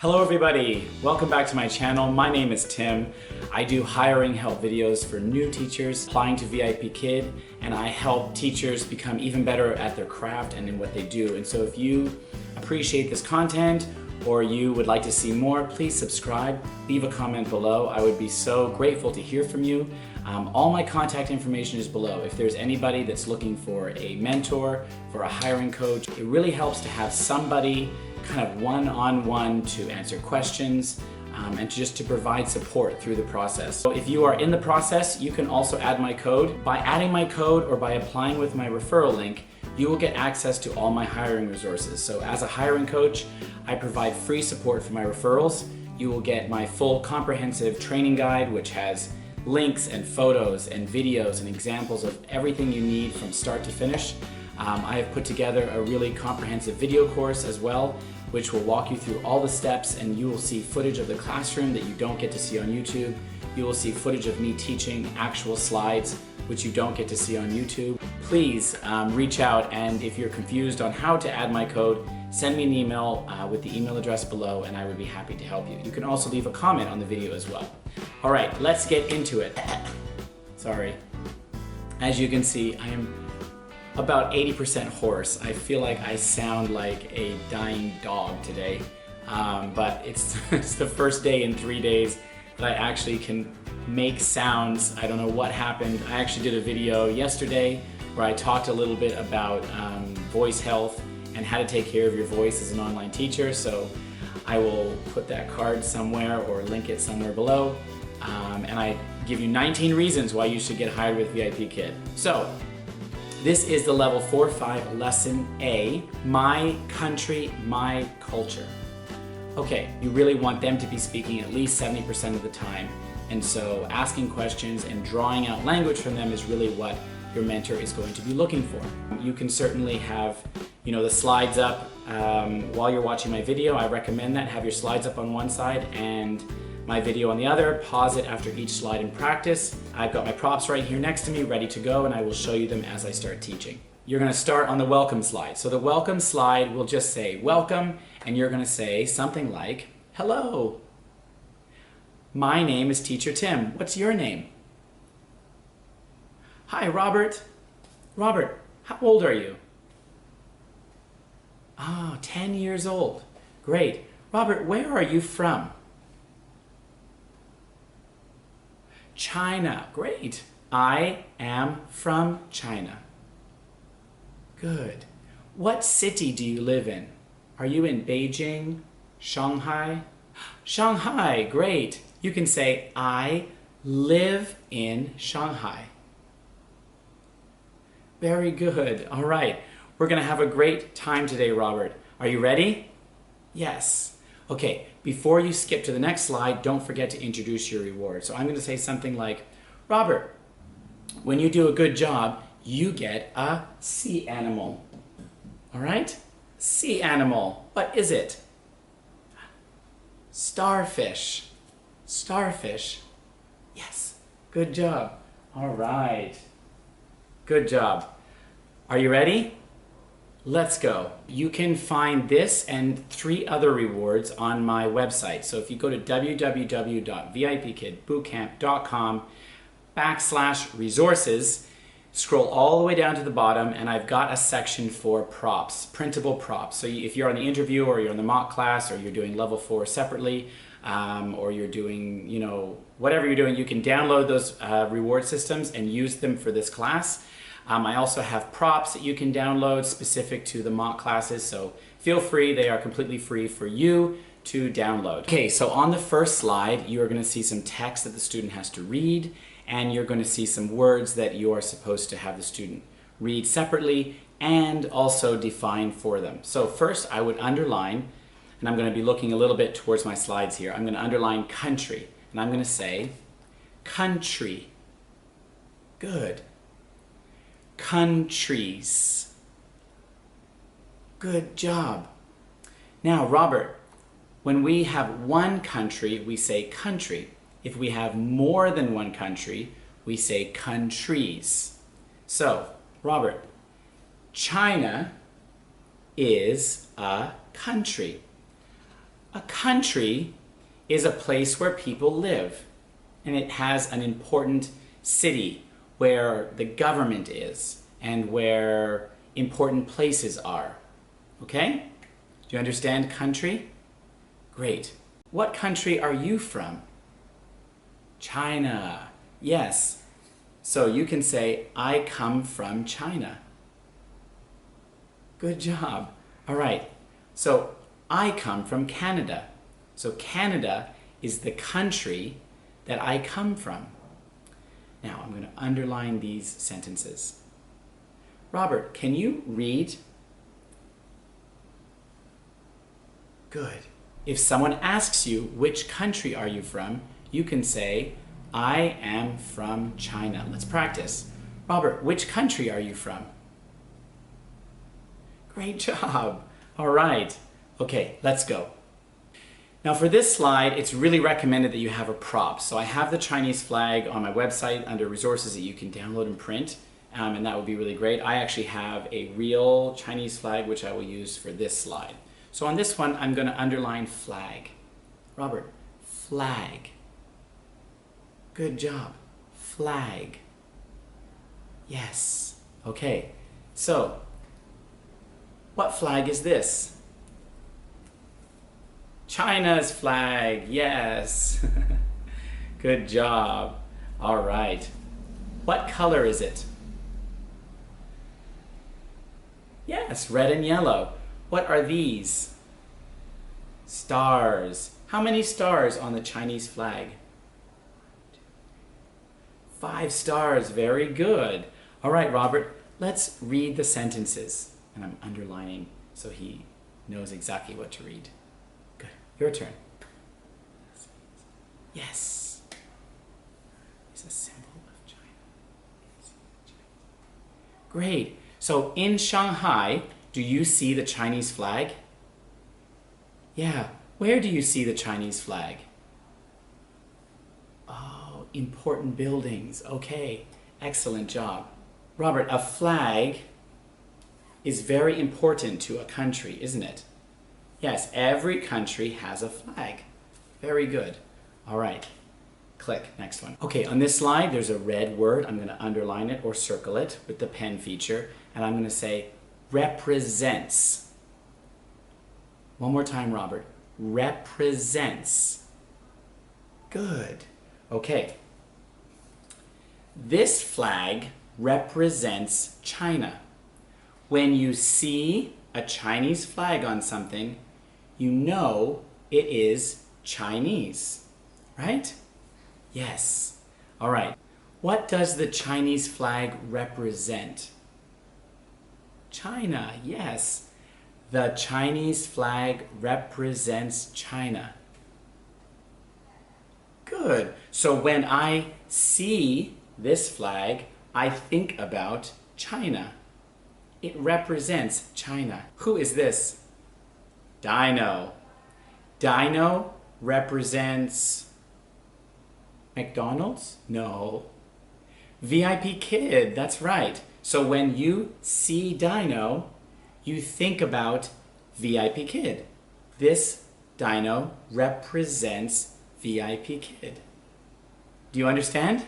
Hello everybody, welcome back to my channel. My name is Tim. I do hiring help videos for new teachers applying to VIPKid, and I help teachers become even better at their craft and in what they do. And so if you appreciate this content or you would like to see more, please subscribe, leave a comment below. I would be so grateful to hear from you. All my contact information is below. If there's anybody that's looking for a mentor, for a hiring coach, it really helps to have somebody kind of one-on-one to answer questions and just to provide support through the process. So if you are in the process, you can also add my code. By adding my code or by applying with my referral link, you will get access to all my hiring resources. So as a hiring coach, I provide free support for my referrals. You will get my full comprehensive training guide, which has links and photos and videos and examples of everything you need from start to finish. I have put together a really comprehensive video course as well, which will walk you through all the steps, and you will see footage of the classroom that you don't get to see on YouTube. You will see footage of me teaching actual slides, which you don't get to see on YouTube. Please reach out, and if you're confused on how to add my code, send me an email with the email address below, and I would be happy to help you. You can also leave a comment on the video as well. All right, let's get into it. Sorry. As you can see, I am about 80% hoarse. I feel like I sound like a dying dog today, but it's the first day in 3 days that I actually can make sounds. I don't know what happened. I actually did a video yesterday where I talked a little bit about voice health and how to take care of your voice as an online teacher, so I will put that card somewhere or link it somewhere below, and I give you 19 reasons why you should get hired with VIPKid. So this is the level 4-5 lesson A, My Country, My Culture. Okay, you really want them to be speaking at least 70% of the time. And so asking questions and drawing out language from them is really what your mentor is going to be looking for. You can certainly have, the slides up while you're watching my video. I recommend that. Have your slides up on one side and my video on the other. Pause it after each slide in practice. I've got my props right here next to me, ready to go, and I will show you them as I start teaching. You're going to start on the welcome slide. So the welcome slide will just say welcome, and you're going to say something like, hello. My name is Teacher Tim. What's your name? Hi, Robert. Robert, how old are you? Oh, 10 years old. Great. Robert, where are you from? China. Great. I am from China. Good. What city do you live in? Are you in Beijing? Shanghai? Shanghai. Great. You can say, I live in Shanghai. Very good. All right. We're going to have a great time today, Robert. Are you ready? Yes. Okay, before you skip to the next slide, don't forget to introduce your reward. So I'm going to say something like, Robert, when you do a good job, you get a sea animal. All right? Sea animal. What is it? Starfish. Starfish. Yes. Good job. All right. Good job. Are you ready? Let's go. You can find this and 3 other rewards on my website. So if you go to www.vipkidbootcamp.com/resources, scroll all the way down to the bottom, and I've got a section for props, printable props. So if you're on the interview or you're in the mock class or you're doing level 4 separately, or you're doing, whatever you're doing, you can download those reward systems and use them for this class. I also have props that you can download specific to the mock classes, so feel free. They are completely free for you to download. Okay, so on the first slide, you are going to see some text that the student has to read, and you're going to see some words that you are supposed to have the student read separately and also define for them. So first, I would underline, and I'm going to be looking a little bit towards my slides here. I'm going to underline country, and I'm going to say country. Good. Countries. Good job. Now, Robert, when we have one country, we say country. If we have more than one country, we say countries. So, Robert, China is a country. A country is a place where people live, and it has an important city where the government is and where important places are. Okay? Do you understand country? Great. What country are you from? China. Yes. So you can say, I come from China. Good job. All right. So I come from Canada. So Canada is the country that I come from. Now I'm going to underline these sentences. Robert, can you read? Good. If someone asks you, which country are you from? You can say, I am from China. Let's practice. Robert, which country are you from? Great job. All right. Okay, let's go. Now for this slide, it's really recommended that you have a prop. So I have the Chinese flag on my website under resources that you can download and print, and that would be really great. I actually have a real Chinese flag, which I will use for this slide. So on this one, I'm going to underline flag. Robert, flag. Good job. Flag. Yes. Okay. So, what flag is this? China's flag. Yes. Good job. All right. What color is it? Yes, red and yellow. What are these? Stars. How many stars on the Chinese flag? 5 stars. Very good. All right, Robert, let's read the sentences. And I'm underlining so he knows exactly what to read. Good. Your turn. Yes. It's a symbol of China. Great. So in Shanghai, do you see the Chinese flag? Yeah. Where do you see the Chinese flag? Oh, important buildings. Okay. Excellent job. Robert, a flag is very important to a country, isn't it? Yes, every country has a flag. Very good. All right. Click. Next one. Okay, on this slide, there's a red word. I'm going to underline it or circle it with the pen feature, and I'm going to say represents. One more time, Robert. Represents. Good. Okay. This flag represents China. When you see a Chinese flag on something, you know it is Chinese, right? Yes. All right. What does the Chinese flag represent? China, yes. The Chinese flag represents China. Good. So when I see this flag, I think about China. It represents China. Who is this? Dino. Dino represents McDonald's? No. VIPKid, that's right. So when you see Dino, you think about VIPKid. This dino represents VIPKid. Do you understand?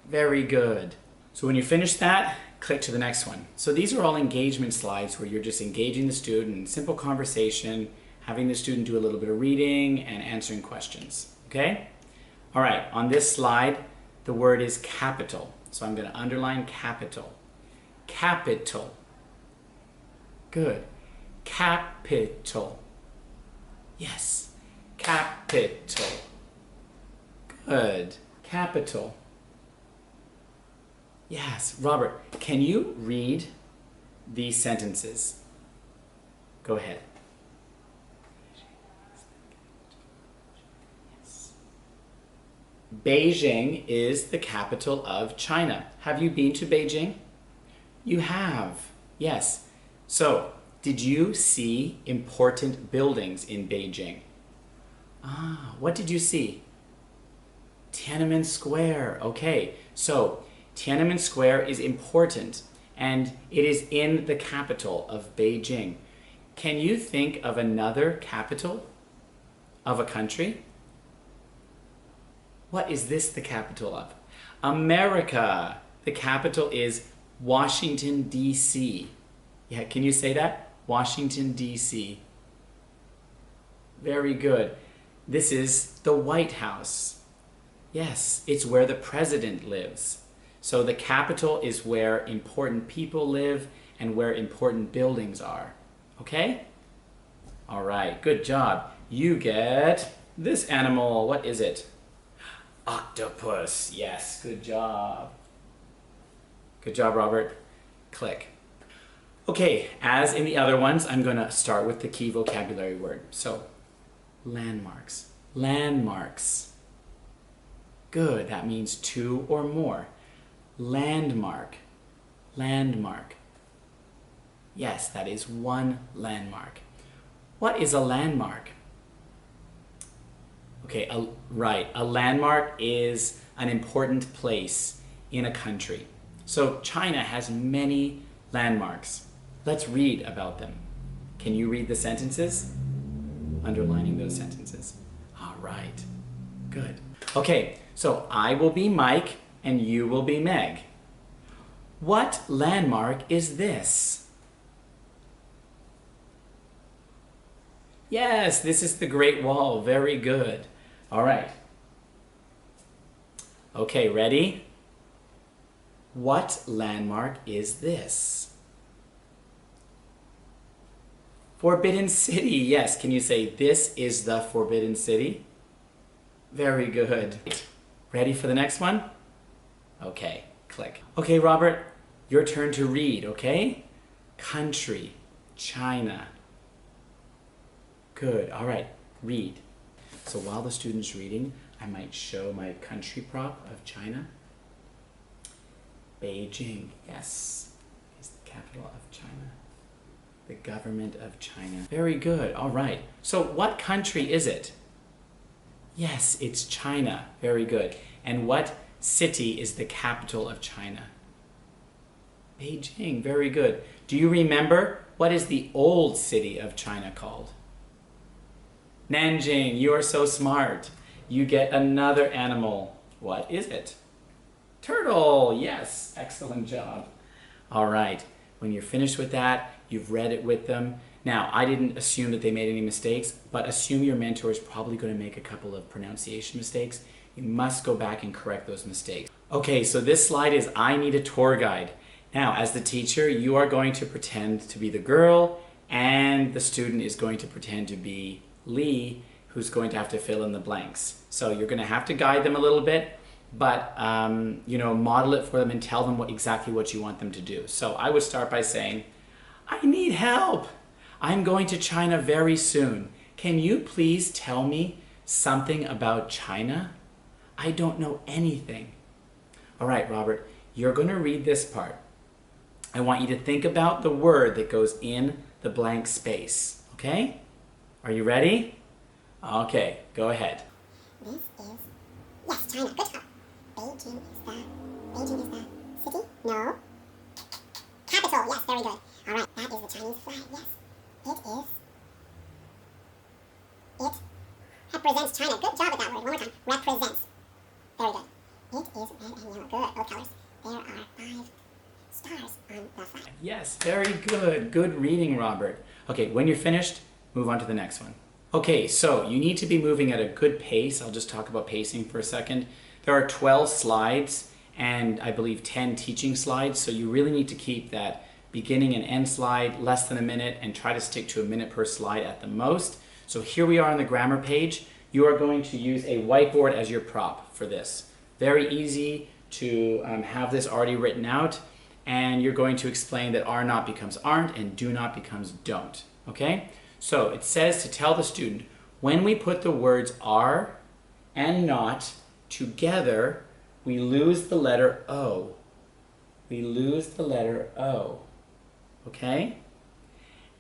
Very good. So when you finish that, click to the next one. So these are all engagement slides where you're just engaging the student in simple conversation, having the student do a little bit of reading and answering questions. Okay? All right, on this slide, the word is capital. So I'm going to underline capital. Capital. Good. Capital. Yes. Capital. Good. Capital. Yes. Robert, can you read these sentences? Go ahead. Yes. Beijing is the capital of China. Have you been to Beijing? You have. Yes. So, did you see important buildings in Beijing? Ah, what did you see? Tiananmen Square. Okay. So, Tiananmen Square is important, and it is in the capital of Beijing. Can you think of another capital? of a country? What is this the capital of? America. The capital is Washington, D.C. Yeah, can you say that? Washington, D.C. Very good. This is the White House. Yes, it's where the president lives. So the capital is where important people live and where important buildings are. Okay? All right, good job. You get this animal. What is it? Octopus. Yes, good job. Good job, Robert. Click. Okay, as in the other ones, I'm going to start with the key vocabulary word. So, landmarks. Landmarks. Good, that means two or more. Landmark. Landmark. Yes, that is one landmark. What is a landmark? Okay, right. A landmark is an important place in a country. So China has many landmarks. Let's read about them. Can you read the sentences? Underlining those sentences. All right. Good. Okay, so I will be Mike and you will be Meg. What landmark is this? Yes, this is the Great Wall. Very good. All right. Okay, ready? What landmark is this? Forbidden City. Yes, can you say this is the Forbidden City? Very good. Ready for the next one? Okay, click. Okay, Robert, your turn to read, okay? Country, China. Good, all right, read. So while the student's reading, I might show my country prop of China. Beijing, yes, is the capital of China. The government of China. Very good, all right. So what country is it? Yes, it's China. Very good. And what city is the capital of China? Beijing, very good. Do you remember what is the old city of China called? Nanjing, you are so smart. You get another animal. What is it? Turtle, yes, excellent job. All right, when you're finished with that, you've read it with them. Now, I didn't assume that they made any mistakes, but assume your mentor is probably going to make a couple of pronunciation mistakes. You must go back and correct those mistakes. Okay, so this slide is I need a tour guide. Now, as the teacher, you are going to pretend to be the girl, and the student is going to pretend to be Lee, who's going to have to fill in the blanks. So you're going to have to guide them a little bit, but model it for them and tell them exactly what you want them to do. So I would start by saying, I need help. I'm going to China very soon. Can you please tell me something about China? I don't know anything. All right, Robert, you're going to read this part. I want you to think about the word that goes in the blank space, okay? Are you ready? Okay, go ahead. This is, yes, China, good job. Beijing is the city? No. Capital, yes, very good. All right, that is the Chinese flag, yes. It represents China. Good job with that word. One more time. Represents. Very good. It is red and yellow. Good. Both colors. There are 5 stars on the flag. Yes, very good. Good reading, Robert. Okay, when you're finished, move on to the next one. Okay, so you need to be moving at a good pace. I'll just talk about pacing for a second. There are 12 slides and I believe 10 teaching slides, so you really need to keep that beginning and end slide less than a minute and try to stick to a minute per slide at the most. So here we are on the grammar page. You are going to use a whiteboard as your prop for this. Very easy to have this already written out, and you're going to explain that are not becomes aren't and do not becomes don't, okay? So it says to tell the student, when we put the words are and not together, we lose the letter O. We lose the letter O. Okay?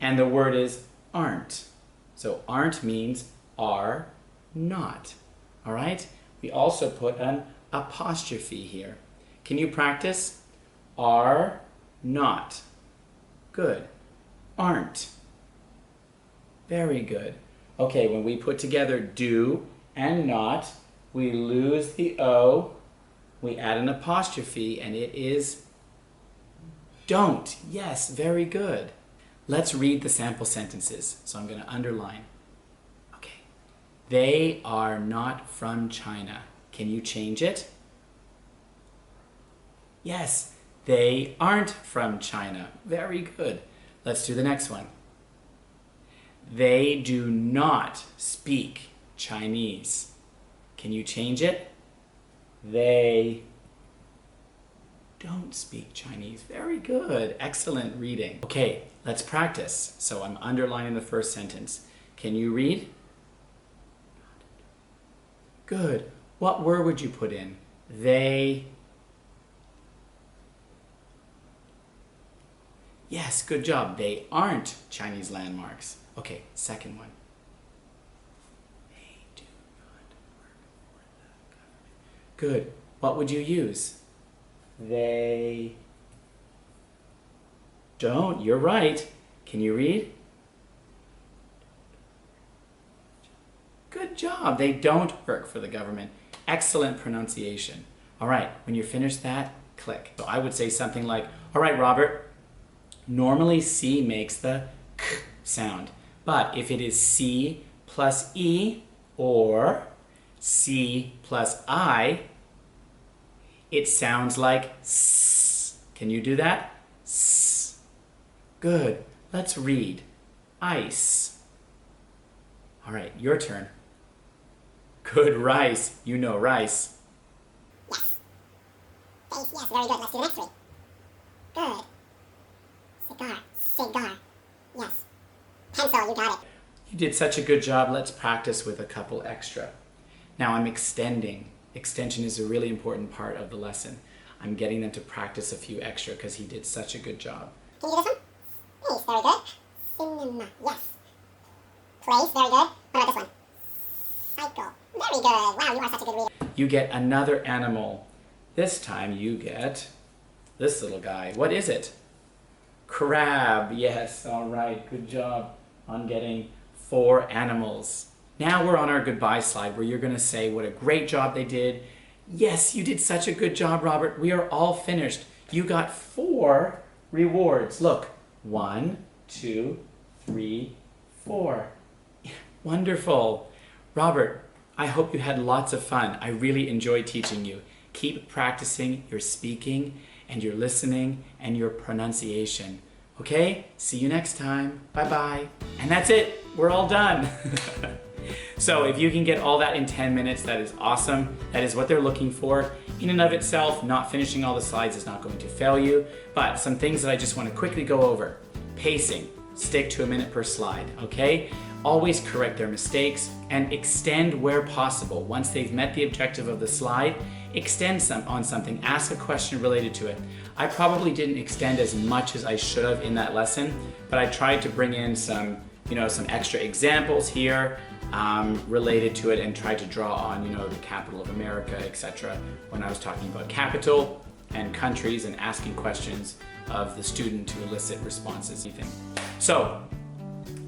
And the word is aren't. So aren't means are not. All right? We also put an apostrophe here. Can you practice? Are not. Good. Aren't. Very good. Okay, when we put together do and not, we lose the O, we add an apostrophe, and it is don't. Yes, very good. Let's read the sample sentences. So I'm going to underline. Okay. They are not from China. Can you change it? Yes, they aren't from China. Very good. Let's do the next one. They do not speak Chinese. Can you change it? They don't speak Chinese. Very good. Excellent reading. Okay, let's practice. So I'm underlining the first sentence. Can you read? Good. What word would you put in? They. Yes, good job. They aren't Chinese landmarks. Okay, second one. They do not work for the government. Good. What would you use? They don't. You're right. Can you read? Good job. They don't work for the government. Excellent pronunciation. All right, when you're finished that, click. So I would say something like, all right, Robert, normally C makes the K sound. But if it is C plus E or C plus I, it sounds like S. Can you do that? S. Good. Let's read. Ice. All right, your turn. Good, rice. You know rice. Yes. Face, yes, very good. Let's do the next three. Good. Cigar. Cigar. Yes. Pencil, you got it. You did such a good job. Let's practice with a couple extra. Now I'm extending. Extension is a really important part of the lesson. I'm getting them to practice a few extra because he did such a good job. Can you do this one? Place, very good. Cinema, yes. Place, very good. What about this one? Cycle. Very good. Wow, you are such a good reader. You get another animal. This time you get this little guy. What is it? Crab. Yes, all right. Good job on getting 4 animals. Now we're on our goodbye slide where you're going to say what a great job they did. Yes, you did such a good job, Robert. We are all finished. You got 4 rewards. Look, 1, 2, 3, 4. Wonderful. Robert, I hope you had lots of fun. I really enjoyed teaching you. Keep practicing your speaking and your listening and your pronunciation. Okay? See you next time. Bye-bye. And that's it. We're all done. So if you can get all that in 10 minutes, that is awesome. That is what they're looking for. In and of itself, not finishing all the slides is not going to fail you, but some things that I just want to quickly go over. Pacing, stick to a minute per slide, okay? Always correct their mistakes and extend where possible. Once they've met the objective of the slide, extend on something, ask a question related to it. I probably didn't extend as much as I should have in that lesson, but I tried to bring in some extra examples here related to it and tried to draw on, the capital of America, etc. when I was talking about capital and countries and asking questions of the student to elicit responses. So,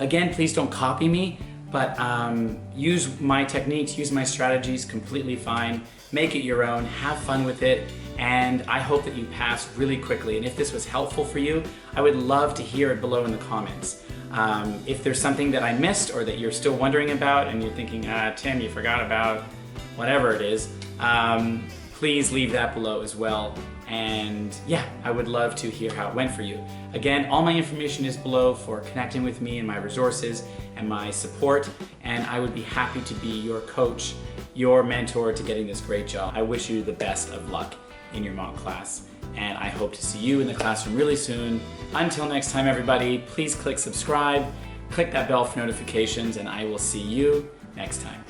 again, please don't copy me, but use my techniques, use my strategies, completely fine. Make it your own, have fun with it, and I hope that you pass really quickly. And if this was helpful for you, I would love to hear it below in the comments. If there's something that I missed or that you're still wondering about and you're thinking, Tim, you forgot about whatever it is, please leave that below as well. And yeah, I would love to hear how it went for you. Again, all my information is below for connecting with me and my resources and my support, and I would be happy to be your coach, your mentor to getting this great job. I wish you the best of luck in your mock class, and I hope to see you in the classroom really soon. Until next time, everybody, please click subscribe, click that bell for notifications, and I will see you next time.